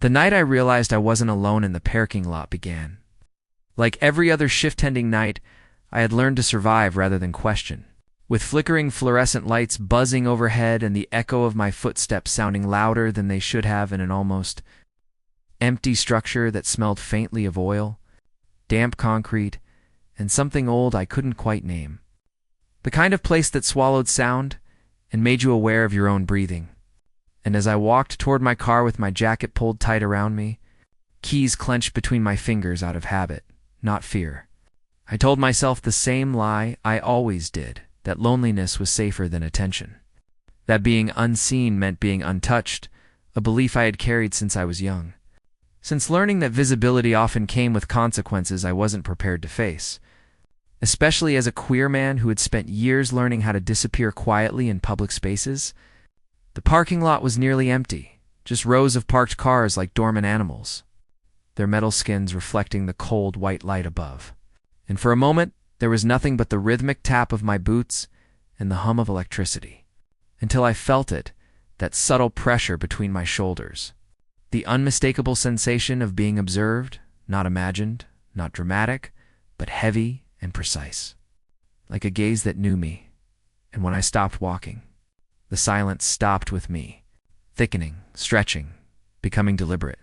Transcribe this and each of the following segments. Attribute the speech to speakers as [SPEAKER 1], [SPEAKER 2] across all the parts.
[SPEAKER 1] The night I realized I wasn't alone in the parking lot began. Like every other shift-ending night, I had learned to survive rather than question. With flickering fluorescent lights buzzing overhead and the echo of my footsteps sounding louder than they should have in an almost empty structure that smelled faintly of oil, damp concrete, and something old I couldn't quite name. The kind of place that swallowed sound and made you aware of your own breathing. And as I walked toward my car with my jacket pulled tight around me, keys clenched between my fingers out of habit, not fear, I told myself the same lie I always did, that loneliness was safer than attention. That being unseen meant being untouched, a belief I had carried since I was young. Since learning that visibility often came with consequences I wasn't prepared to face, especially as a queer man who had spent years learning how to disappear quietly in public spaces. The parking lot was nearly empty, just rows of parked cars like dormant animals, their metal skins reflecting the cold white light above. And for a moment, there was nothing but the rhythmic tap of my boots and the hum of electricity, until I felt it, that subtle pressure between my shoulders. The unmistakable sensation of being observed, not imagined, not dramatic, but heavy and precise. Like a gaze that knew me, and when I stopped walking, the silence stopped with me, thickening, stretching, becoming deliberate.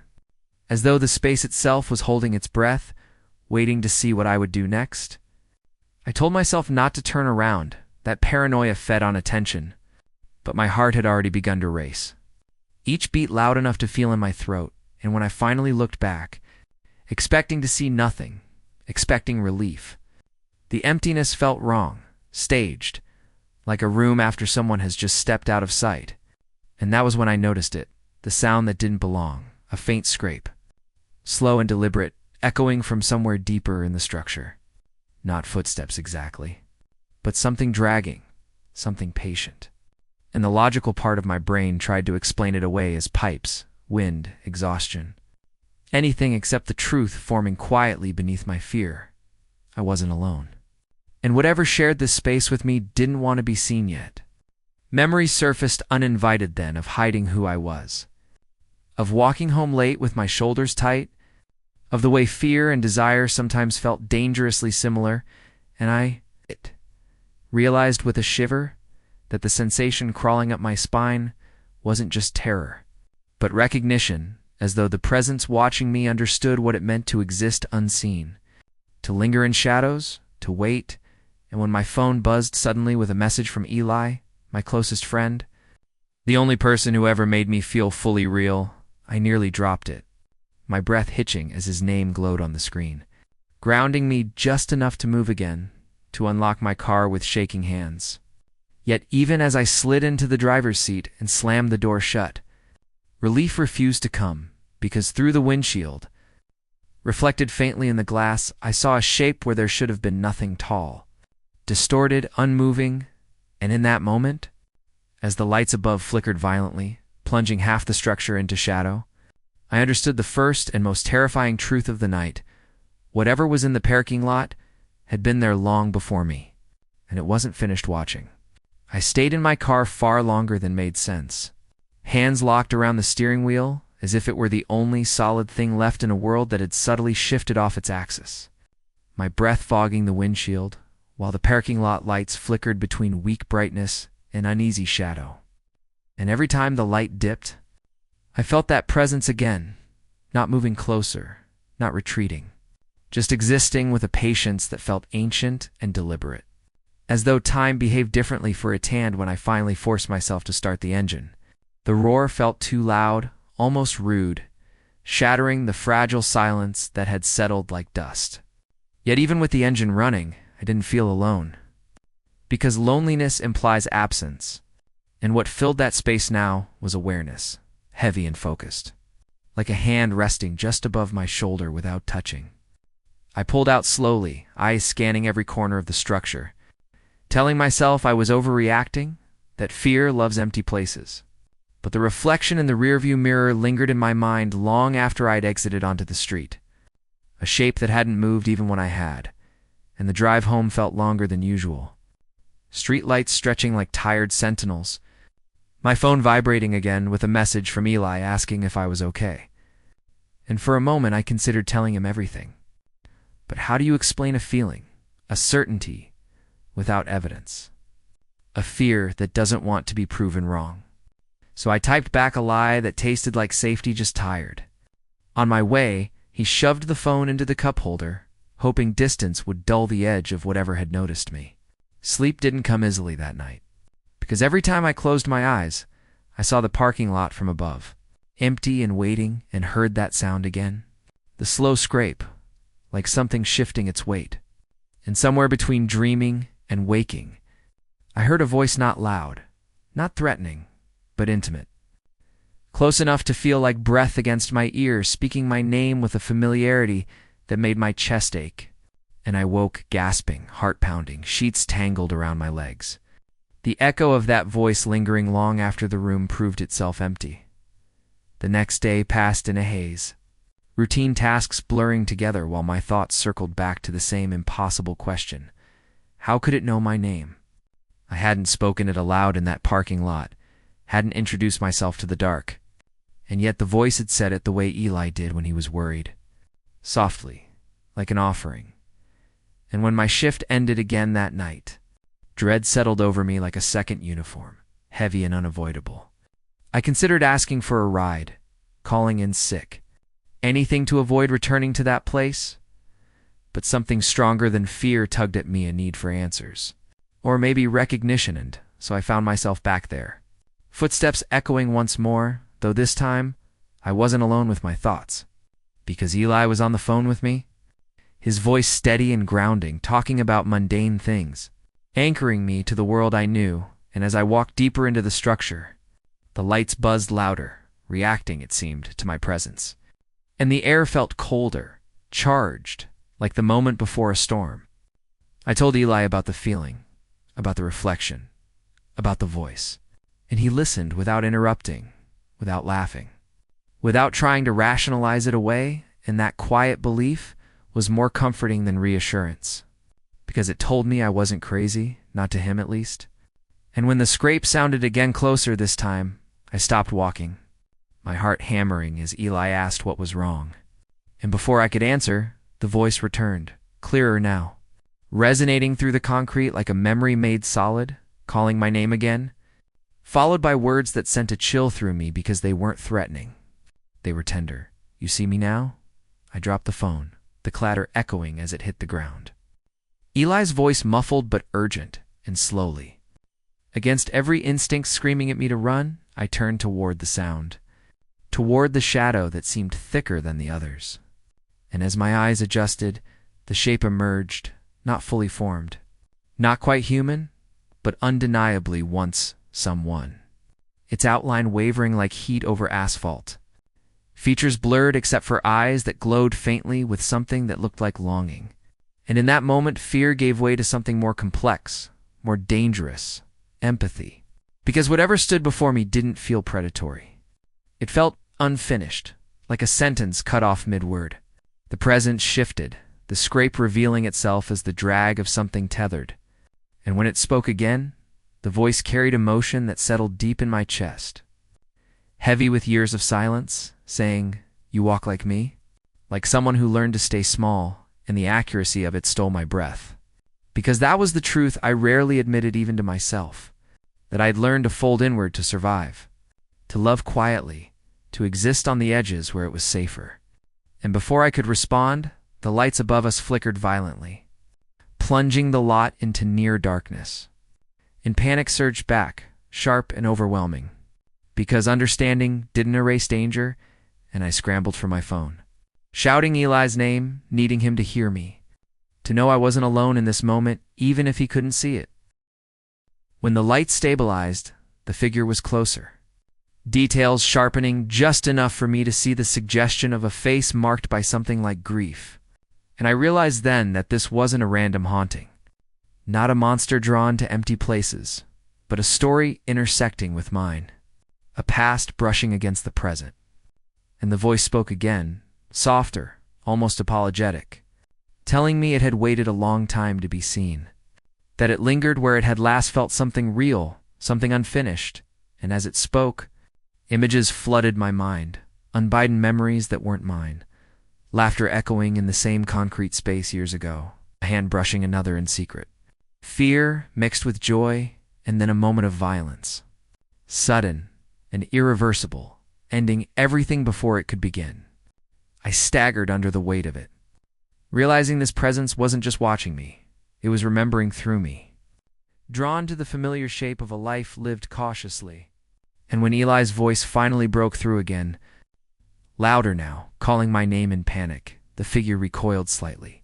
[SPEAKER 1] As though the space itself was holding its breath, waiting to see what I would do next. I told myself not to turn around, that paranoia fed on attention, but my heart had already begun to race. Each beat loud enough to feel in my throat, and when I finally looked back, expecting to see nothing, expecting relief, the emptiness felt wrong, staged, like a room after someone has just stepped out of sight. And that was when I noticed it, the sound that didn't belong, a faint scrape, slow and deliberate, echoing from somewhere deeper in the structure. Not footsteps exactly, but something dragging, something patient. And the logical part of my brain tried to explain it away as pipes, wind, exhaustion. Anything except the truth forming quietly beneath my fear. I wasn't alone. And whatever shared this space with me didn't want to be seen yet. Memories surfaced uninvited then of hiding who I was, of walking home late with my shoulders tight, of the way fear and desire sometimes felt dangerously similar, and I realized with a shiver that the sensation crawling up my spine wasn't just terror, but recognition, as though the presence watching me understood what it meant to exist unseen, to linger in shadows, to wait, and when my phone buzzed suddenly with a message from Eli, my closest friend, the only person who ever made me feel fully real, I nearly dropped it, my breath hitching as his name glowed on the screen, grounding me just enough to move again, to unlock my car with shaking hands. Yet even as I slid into the driver's seat and slammed the door shut, relief refused to come, because through the windshield, reflected faintly in the glass, I saw a shape where there should have been nothing tall, distorted, unmoving, and in that moment, as the lights above flickered violently, plunging half the structure into shadow, I understood the first and most terrifying truth of the night. Whatever was in the parking lot had been there long before me, and it wasn't finished watching. I stayed in my car far longer than made sense, hands locked around the steering wheel, as if it were the only solid thing left in a world that had subtly shifted off its axis, my breath fogging the windshield, while the parking lot lights flickered between weak brightness and uneasy shadow. And every time the light dipped, I felt that presence again, not moving closer, not retreating, just existing with a patience that felt ancient and deliberate, as though time behaved differently for its hand when I finally forced myself to start the engine. The roar felt too loud, almost rude, shattering the fragile silence that had settled like dust. Yet even with the engine running, I didn't feel alone. Because loneliness implies absence, and what filled that space now was awareness, heavy and focused, like a hand resting just above my shoulder without touching. I pulled out slowly, eyes scanning every corner of the structure, telling myself I was overreacting, that fear loves empty places. But the reflection in the rearview mirror lingered in my mind long after I'd exited onto the street, a shape that hadn't moved even when I had, and the drive home felt longer than usual. Street lights stretching like tired sentinels, my phone vibrating again with a message from Eli asking if I was okay. and for a moment I considered telling him everything. But how do you explain a feeling, a certainty, without evidence? A fear that doesn't want to be proven wrong. So I typed back a lie that tasted like safety, just tired. On my way, he shoved the phone into the cup holder, hoping distance would dull the edge of whatever had noticed me. Sleep didn't come easily that night, because every time I closed my eyes, I saw the parking lot from above, empty and waiting, and heard that sound again. The slow scrape, like something shifting its weight. And somewhere between dreaming and waking, I heard a voice, not loud, not threatening, but intimate. Close enough to feel like breath against my ear, speaking my name with a familiarity that made my chest ache. And I woke gasping, heart pounding, sheets tangled around my legs. The echo of that voice lingering long after the room proved itself empty. The next day passed in a haze, routine tasks blurring together while my thoughts circled back to the same impossible question. How could it know my name? I hadn't spoken it aloud in that parking lot, hadn't introduced myself to the dark, and yet the voice had said it the way Eli did when he was worried. Softly, like an offering. And when my shift ended again that night, dread settled over me like a second uniform, heavy and unavoidable. I considered asking for a ride, calling in sick, anything to avoid returning to that place. But something stronger than fear tugged at me, a need for answers. Or maybe recognition, and so I found myself back there. Footsteps echoing once more, though this time I wasn't alone with my thoughts. Because Eli was on the phone with me, his voice steady and grounding, talking about mundane things, anchoring me to the world I knew. And as I walked deeper into the structure, the lights buzzed louder, reacting, it seemed, to my presence. And the air felt colder, charged, like the moment before a storm. I told Eli about the feeling, about the reflection, about the voice. And he listened without interrupting, without laughing, without trying to rationalize it away, and that quiet belief was more comforting than reassurance, because it told me I wasn't crazy, not to him at least. And when the scrape sounded again closer this time, I stopped walking, my heart hammering as Eli asked what was wrong. And before I could answer, the voice returned, clearer now, resonating through the concrete like a memory made solid, calling my name again, followed by words that sent a chill through me because they weren't threatening. They were tender. You see me now? I dropped the phone, the clatter echoing as it hit the ground. Eli's voice muffled but urgent, and slowly. Against every instinct screaming at me to run, I turned toward the sound, toward the shadow that seemed thicker than the others. And as my eyes adjusted, the shape emerged, not fully formed, not quite human, but undeniably once someone. Its outline wavering like heat over asphalt. Features blurred except for eyes that glowed faintly with something that looked like longing. And in that moment, fear gave way to something more complex, more dangerous, empathy. Because whatever stood before me didn't feel predatory. It felt unfinished, like a sentence cut off mid-word. The presence shifted, the scrape revealing itself as the drag of something tethered. And when it spoke again, the voice carried emotion that settled deep in my chest. Heavy with years of silence, saying, "You walk like me?" Like someone who learned to stay small, and the accuracy of it stole my breath. Because that was the truth I rarely admitted even to myself, that I'd learned to fold inward to survive, to love quietly, to exist on the edges where it was safer. And before I could respond, the lights above us flickered violently, plunging the lot into near darkness. And panic surged back, sharp and overwhelming, because understanding didn't erase danger, and I scrambled for my phone, shouting Eli's name, needing him to hear me, to know I wasn't alone in this moment, even if he couldn't see it. When the light stabilized, the figure was closer, details sharpening just enough for me to see the suggestion of a face marked by something like grief. And I realized then that this wasn't a random haunting, not a monster drawn to empty places, but a story intersecting with mine, a past brushing against the present. And the voice spoke again, softer, almost apologetic, telling me it had waited a long time to be seen, that it lingered where it had last felt something real, something unfinished, and as it spoke, images flooded my mind, unbidden memories that weren't mine, laughter echoing in the same concrete space years ago, a hand brushing another in secret. Fear mixed with joy, and then a moment of violence. Sudden and irreversible, ending everything before it could begin. I staggered under the weight of it, realizing this presence wasn't just watching me, it was remembering through me. Drawn to the familiar shape of a life lived cautiously. And when Eli's voice finally broke through again, louder now, calling my name in panic, the figure recoiled slightly,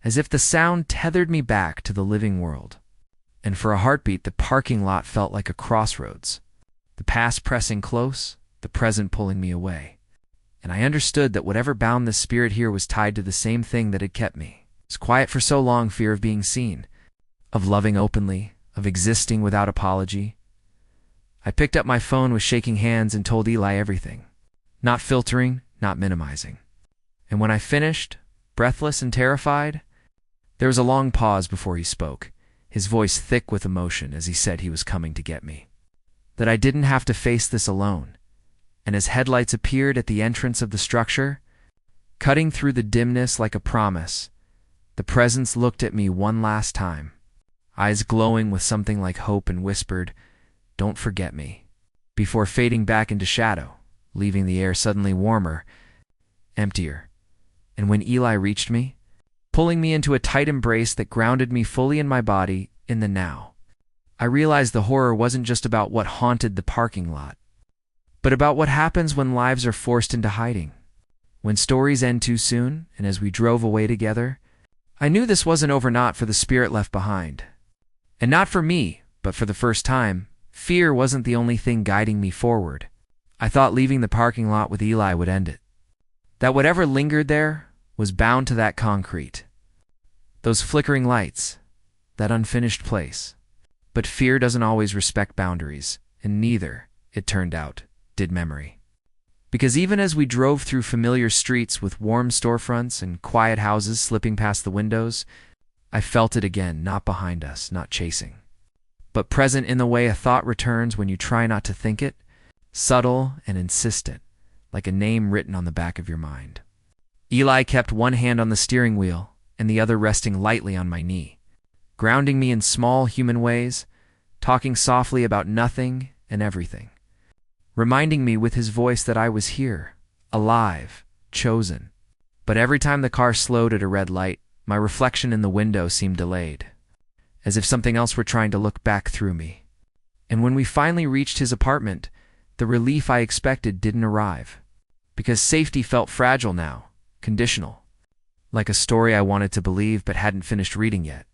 [SPEAKER 1] as if the sound tethered me back to the living world. And for a heartbeat, the parking lot felt like a crossroads, the past pressing close, the present pulling me away. And I understood that whatever bound the spirit here was tied to the same thing that had kept me. It was quiet for so long, fear of being seen, of loving openly, of existing without apology. I picked up my phone with shaking hands and told Eli everything, not filtering, not minimizing. And when I finished, breathless and terrified, there was a long pause before he spoke, his voice thick with emotion as he said he was coming to get me. That I didn't have to face this alone. And as headlights appeared at the entrance of the structure, cutting through the dimness like a promise, the presence looked at me one last time, eyes glowing with something like hope, and whispered, "Don't forget me," before fading back into shadow, leaving the air suddenly warmer, emptier. And when Eli reached me, pulling me into a tight embrace that grounded me fully in my body, in the now, I realized the horror wasn't just about what haunted the parking lot, but about what happens when lives are forced into hiding, when stories end too soon. And as we drove away together, I knew this wasn't over, not for the spirit left behind. And not for me, but for the first time, fear wasn't the only thing guiding me forward. I thought leaving the parking lot with Eli would end it. That whatever lingered there was bound to that concrete, those flickering lights, that unfinished place. But fear doesn't always respect boundaries, and neither, it turned out, did memory. Because even as we drove through familiar streets with warm storefronts and quiet houses slipping past the windows, I felt it again, not behind us, not chasing, but present in the way a thought returns when you try not to think it, subtle and insistent, like a name written on the back of your mind. Eli kept one hand on the steering wheel and the other resting lightly on my knee, grounding me in small human ways, talking softly about nothing and everything, reminding me with his voice that I was here, alive, chosen. But every time the car slowed at a red light, my reflection in the window seemed delayed, as if something else were trying to look back through me. And when we finally reached his apartment, the relief I expected didn't arrive, because safety felt fragile now, conditional, like a story I wanted to believe but hadn't finished reading yet.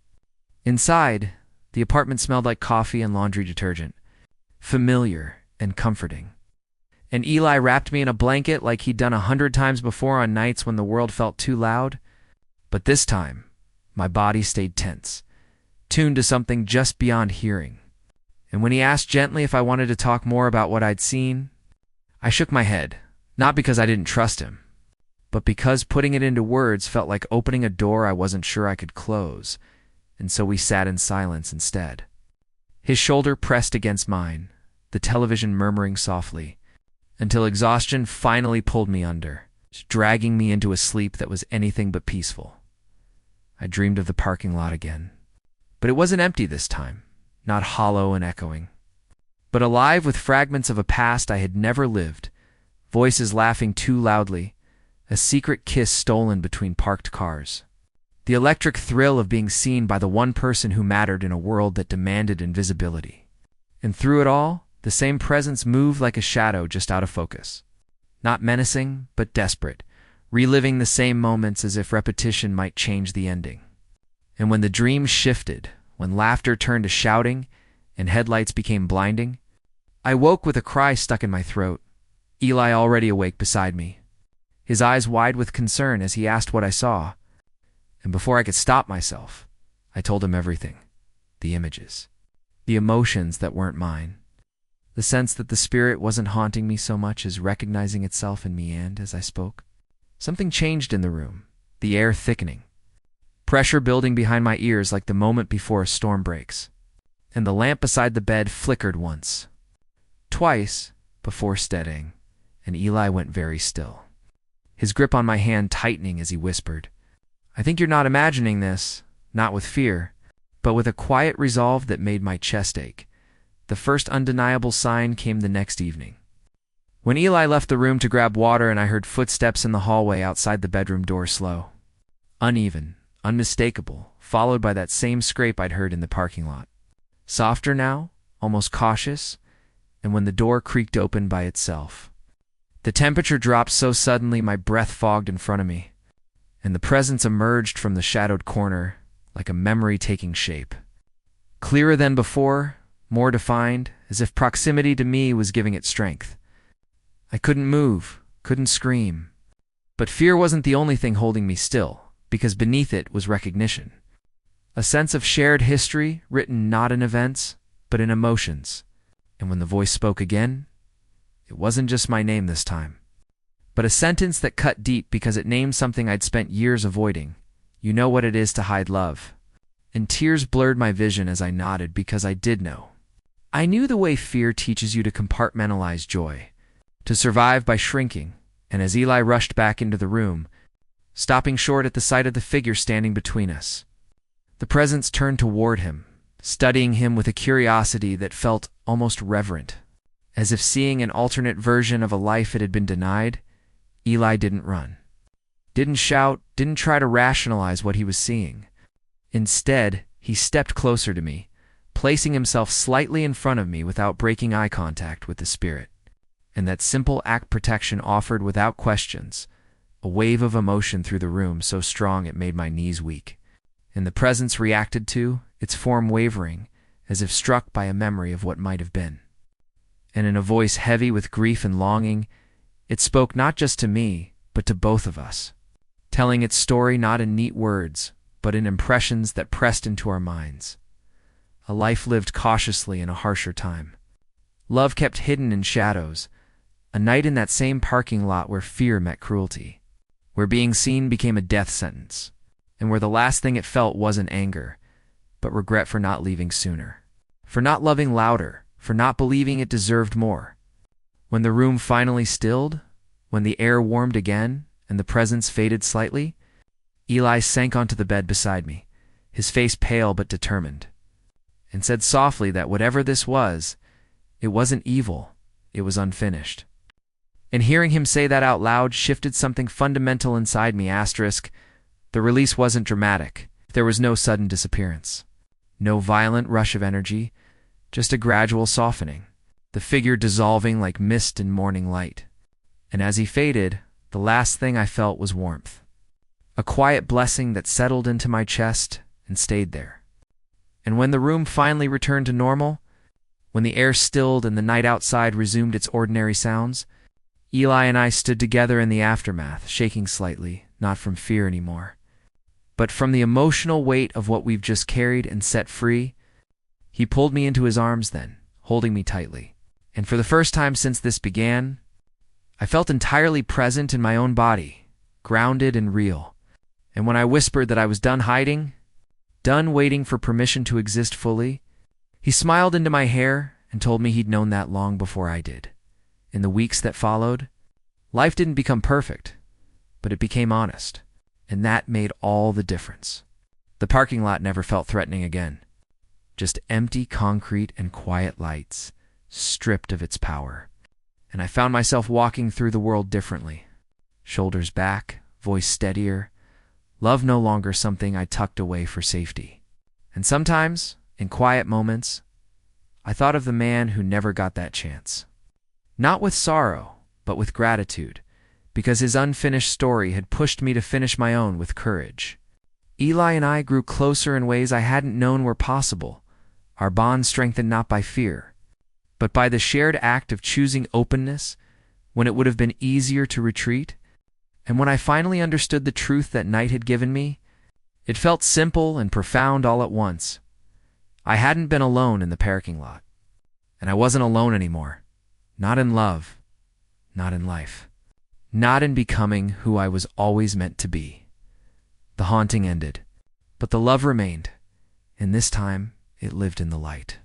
[SPEAKER 1] Inside, the apartment smelled like coffee and laundry detergent, familiar and comforting. And Eli wrapped me in a blanket like he'd done 100 times before on nights when the world felt too loud. But this time, my body stayed tense, tuned to something just beyond hearing. And when he asked gently if I wanted to talk more about what I'd seen, I shook my head, not because I didn't trust him, but because putting it into words felt like opening a door I wasn't sure I could close, and so we sat in silence instead. His shoulder pressed against mine, the television murmuring softly, until exhaustion finally pulled me under, dragging me into a sleep that was anything but peaceful. I dreamed of the parking lot again, but it wasn't empty this time, not hollow and echoing, but alive with fragments of a past I had never lived, voices laughing too loudly, a secret kiss stolen between parked cars, the electric thrill of being seen by the one person who mattered in a world that demanded invisibility. And through it all, the same presence moved like a shadow just out of focus, not menacing, but desperate, reliving the same moments as if repetition might change the ending. And when the dream shifted, when laughter turned to shouting and headlights became blinding, I woke with a cry stuck in my throat, Eli already awake beside me, his eyes wide with concern as he asked what I saw. And before I could stop myself, I told him everything, the images, the emotions that weren't mine, the sense that the spirit wasn't haunting me so much as recognizing itself in me. And as I spoke, something changed in the room, the air thickening, pressure building behind my ears like the moment before a storm breaks. And the lamp beside the bed flickered once, twice, before steadying, and Eli went very still, his grip on my hand tightening as he whispered, "I think you're not imagining this, not with fear, but with a quiet resolve that made my chest ache." The first undeniable sign came the next evening. When Eli left the room to grab water and I heard footsteps in the hallway outside the bedroom door, slow, uneven, unmistakable, followed by that same scrape I'd heard in the parking lot. Softer now, almost cautious, and when the door creaked open by itself. The temperature dropped so suddenly my breath fogged in front of me, and the presence emerged from the shadowed corner like a memory taking shape. Clearer than before, more defined, as if proximity to me was giving it strength. I couldn't move, couldn't scream. But fear wasn't the only thing holding me still, because beneath it was recognition. A sense of shared history written not in events, but in emotions. And when the voice spoke again, it wasn't just my name this time, but a sentence that cut deep because it named something I'd spent years avoiding. "You know what it is to hide love." And tears blurred my vision as I nodded because I did know. I knew the way fear teaches you to compartmentalize joy, to survive by shrinking, and as Eli rushed back into the room, stopping short at the sight of the figure standing between us, the presence turned toward him, studying him with a curiosity that felt almost reverent. As if seeing an alternate version of a life it had been denied, Eli didn't run. Didn't shout, didn't try to rationalize what he was seeing. Instead, he stepped closer to me, placing himself slightly in front of me without breaking eye contact with the spirit. And that simple act protection offered without questions, a wave of emotion through the room so strong it made my knees weak. And the presence reacted to, its form wavering, as if struck by a memory of what might have been. And in a voice heavy with grief and longing, it spoke not just to me, but to both of us, telling its story not in neat words, but in impressions that pressed into our minds. A life lived cautiously in a harsher time. Love kept hidden in shadows, a night in that same parking lot where fear met cruelty, where being seen became a death sentence, and where the last thing it felt wasn't anger, but regret for not leaving sooner, for not loving louder, for not believing it deserved more. When the room finally stilled, when the air warmed again, and the presence faded slightly, Eli sank onto the bed beside me, his face pale but determined, and said softly that whatever this was, it wasn't evil, it was unfinished. And hearing him say that out loud shifted something fundamental inside me. The release wasn't dramatic. There was no sudden disappearance, no violent rush of energy, just a gradual softening, the figure dissolving like mist in morning light. And as he faded, the last thing I felt was warmth, a quiet blessing that settled into my chest and stayed there. And when the room finally returned to normal, when the air stilled and the night outside resumed its ordinary sounds, Eli and I stood together in the aftermath, shaking slightly, not from fear anymore, but from the emotional weight of what we've just carried and set free. He pulled me into his arms then, holding me tightly. And for the first time since this began, I felt entirely present in my own body, grounded and real. And when I whispered that I was done hiding, done waiting for permission to exist fully, he smiled into my hair and told me he'd known that long before I did. In the weeks that followed, life didn't become perfect, but it became honest, and that made all the difference. The parking lot never felt threatening again. Just empty concrete and quiet lights, stripped of its power. And I found myself walking through the world differently. Shoulders back, voice steadier, love no longer something I tucked away for safety. And sometimes, in quiet moments, I thought of the man who never got that chance. Not with sorrow, but with gratitude, because his unfinished story had pushed me to finish my own with courage. Eli and I grew closer in ways I hadn't known were possible, our bond strengthened not by fear, but by the shared act of choosing openness when it would have been easier to retreat. And when I finally understood the truth that night had given me, it felt simple and profound all at once. I hadn't been alone in the parking lot, and I wasn't alone anymore. Not in love, not in life, not in becoming who I was always meant to be. The haunting ended, but the love remained, and this time it lived in the light.